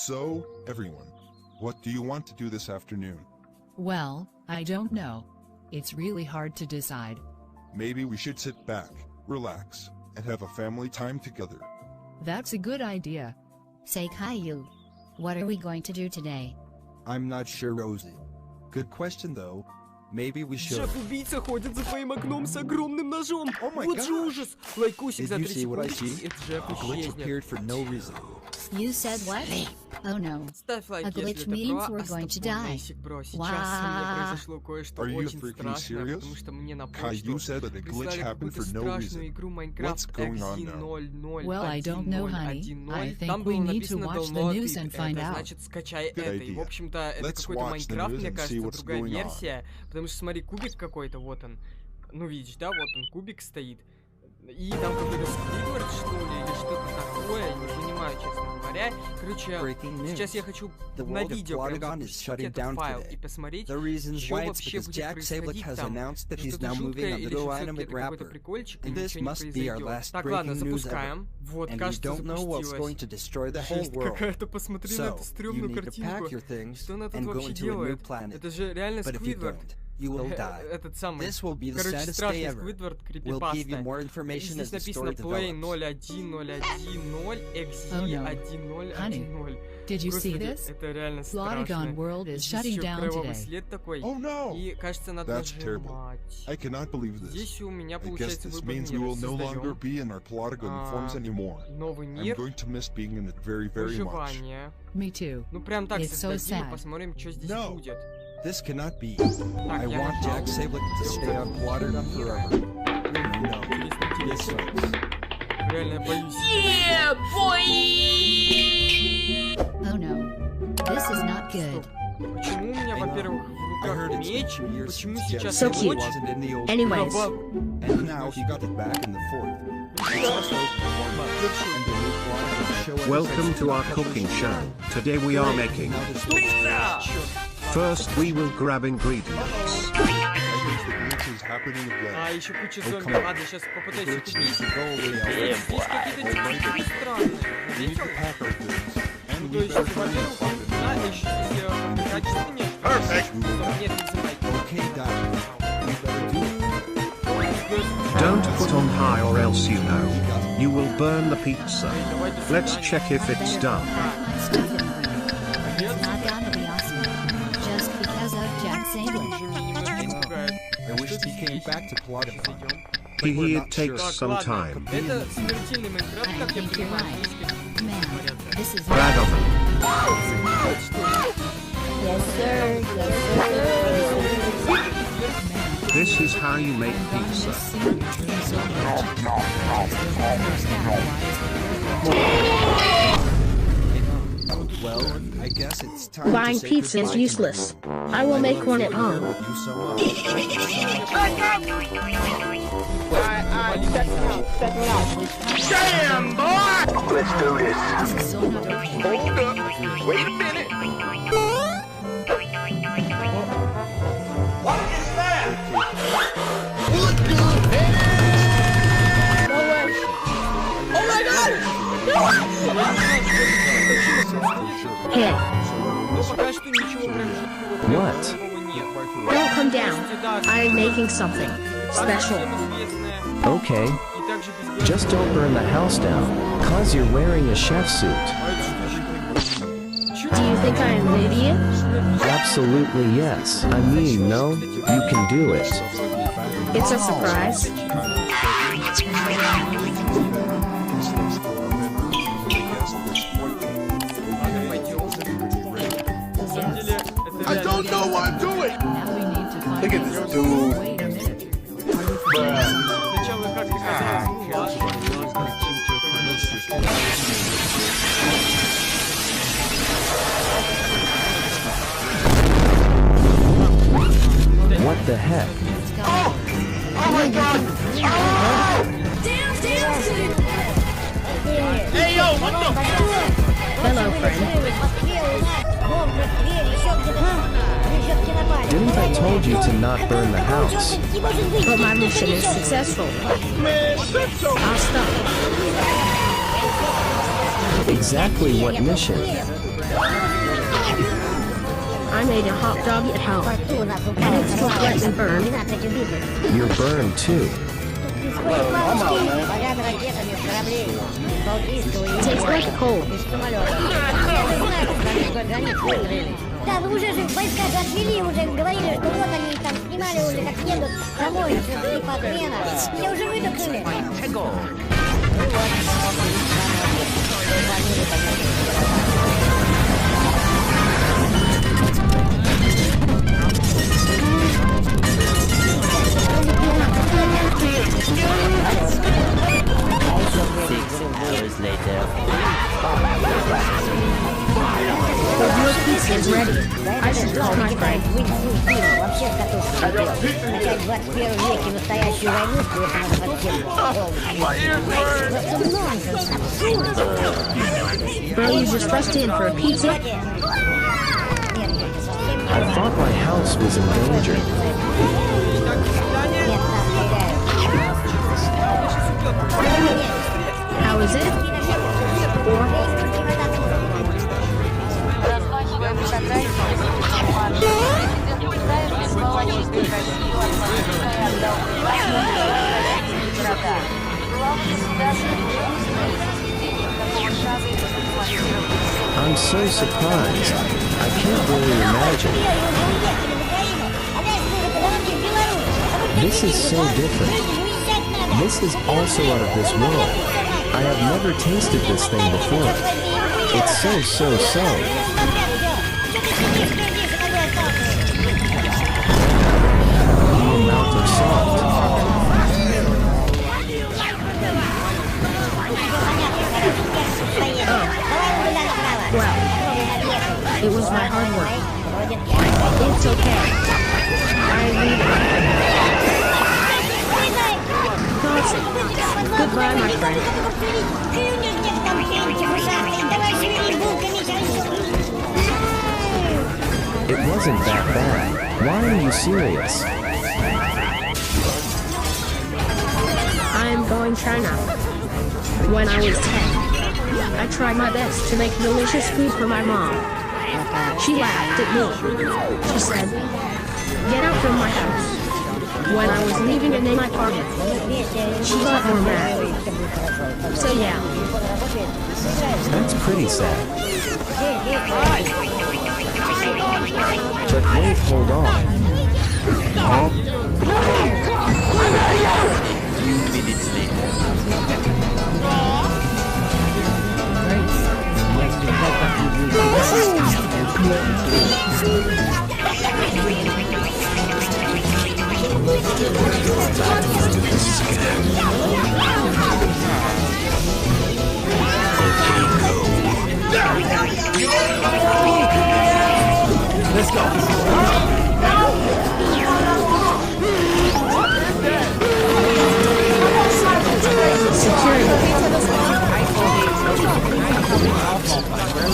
So, everyone, what do you want to do this afternoon? Well, I don't know. It's really hard to decide. Maybe we should sit back, relax, and have a family time together. That's a good idea. Say Caillou. What are we going to do today? I'm not sure, Rosie. Good question, though. Maybe we should. Шеф-убийца ходит за твоим окном с огромным ножом. Oh my Вот же gosh. ужас. Лайкусик Did за you 3 see what I секунды, see? и Джефф A glitch исчезнет. appeared for no reason. You said what? Oh no. Ставь лайк, A glitch если это means про we're going to Астапонесик, бро. Сейчас Wow. мне произошло кое-что Are you очень freaking страшное, serious? потому что мне на Caillou почту said that a glitch прислали happened какую-то for no страшную reason. игру What's Майнкрафт going on now? XZ001010. Well, I don't know, honey. I think Там we было need to написано watch the download news it. and find Это out. значит скачай Good это. И в idea. общем-то это Let's какой-то watch the Майнкрафт, news мне and see кажется, what's другая going on. версия. Потому что смотри, кубик какой-то, вот он. Ну видишь, да, вот он, кубик стоит. И там какой-то Сквидвард, что ли, или что-то такое, не понимаю, честно говоря. Короче, Breaking news. сейчас я хочу The на world of видео прям Polygon is запустить shutting этот down файл today. и посмотреть, The reasons что why it's вообще because будет Jack Sablik происходить has там. announced that he's Что-то now moving жуткое a или little всё-таки anime это какой-то rapper. прикольчик, And или this ничего не must be our произойдет. last Так, ладно, breaking news ever. запускаем. Вот, And we кажется, don't know what's going запустилось. to destroy the whole Жесть world. какая-то, посмотри на So, эту you стрёмную need to pack картинку. your things Что она тут and go вообще into a new делает? planet. Это же реально But if you Сквидвард. don't, you will die. Этот самый. This will be the Короче, saddest day страшный ever. Сквидвард We'll give you крипипаста. more information as Здесь the написано story Play develops. 0110XZ Oh, no. 1010. Did you see Господи, this? это реально Polygon страшно. World is Здесь shutting ещё down кровавый today. след такой. Oh no! И, кажется, надо That's terrible. нажимать. I cannot believe this. Здесь у меня I guess получается this выбор means we мира. will no longer Создаём be in our Polygon forms anymore. новый I'm мир. going to miss being in it very, very much. Выживание. Me too. Ну прям так It's so создадим и sad. посмотрим, что здесь No. будет. This cannot be. Так, I я want нажал. Jack Sablik to stay on Polygon forever. No, this sucks. Реально я боюсь. Oh no. This is not good. Почему у меня, во-первых, в I руках heard it's меч? 2 years Почему since Jack сейчас So Sablik cute. ночь? wasn't in the old Anyways. And now he got it back in the fourth. It's also warm up, and the new Polygon show us Welcome to our cooking show. Today we are making. Now this will- First we will grab ingredients. I think the glitch is happening А, again. еще куча Oh, зомби. come on. Ладно, сейчас попытаюсь их Glitch убить. needs to go away, Alfred. Здесь какие-то типы странные. We need Заметил? to pack our things. And Ну, we то есть, better find во-первых, a weapon. да, еще если качественнее. Perfect. Нет, не забывай. Okay, Doc. We better do it. Don't put on high or else you know. You will burn the pizza. Давай до Let's свидания. check if it's done. My stuff in here. It's not gonna be awesome. Just because of Jack Sablik. Уже меня немножко пугает. I wish he came back to Polygon. Зайдем. It takes Так, some ладно. time. Это смертельный Майнкрафт, I как я think you're понимаю, right. английским Man, говорят. this is Bad oven. Yes, sir. This is how you make pizza. Well, I guess it's time Buying to say pizza is goodbye to useless. you. I will make one at home. You so much. This is so not okay. Hey, Ну, пока что ничего прям жуткого What? такого нет. don't come down. Да, I'm making something special. всем известная Okay, и также безгласная. just don't burn the house down, cause you're wearing a chef suit. А это что такое? Do you think I am an idiot? Absolutely yes. I mean, no, you can do it. It's a surprise. Ладно, пойдем. На самом деле, это реально Now we need to find out. Wait a minute. сначала как-то казалось, ну What the heck? Hello, friend. Didn't I told you to not burn the house? But my mission is successful. I'll stop. Exactly what mission? I made a hot dog at home, and it's cooked wet and burned. You're burned too. Tastes like coal. Да, вы уже же войска же отвели, уже говорили, что вот они там снимали уже, как едут домой, уже типа отмена. Все уже выдохнули. Your pizza is ready. I should call my friend. Вообще в катушку летел. Начать в 21 веке настоящую войну, что это надо подтянуть. Bro, you just rushed in for a pizza? I thought my house was in danger. How is it? I'm so surprised. I can't really imagine. This is so different. This is also out of this world. I have never tasted this thing before. It's so. The amount of salt. Well, it was my hard work. It's okay. Goodbye, my friend. It wasn't that bad. Why are you serious? I am going China. When I was 10, I tried my best to make delicious food for my mom. She laughed at me. She said, "Get out from my house." When I was leaving in my apartment, she got more mad. So yeah. That's pretty sad. But wait, hold on. Let's go.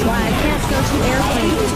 Why I can't go to airplanes.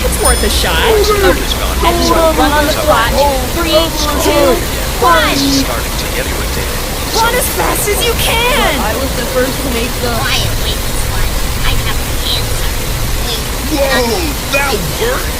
It's worth a shot. Run on the clock. 3, 2, 1. Starting to get irritated. Run as fast as you can. I was the first to make the... Quiet, wait, one. I have cancer. Wait. Whoa, that worked!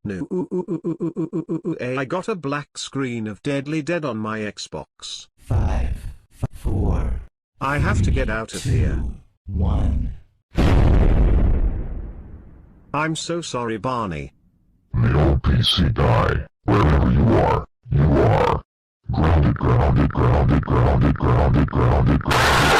No. I got a black screen of Deadly Dead on my Xbox. 5, 4. I have to get out of here. 1. I'm so sorry, Barney. May old PC die. Wherever you are, you are. Grounded, grounded, grounded, grounded, grounded, grounded, grounded.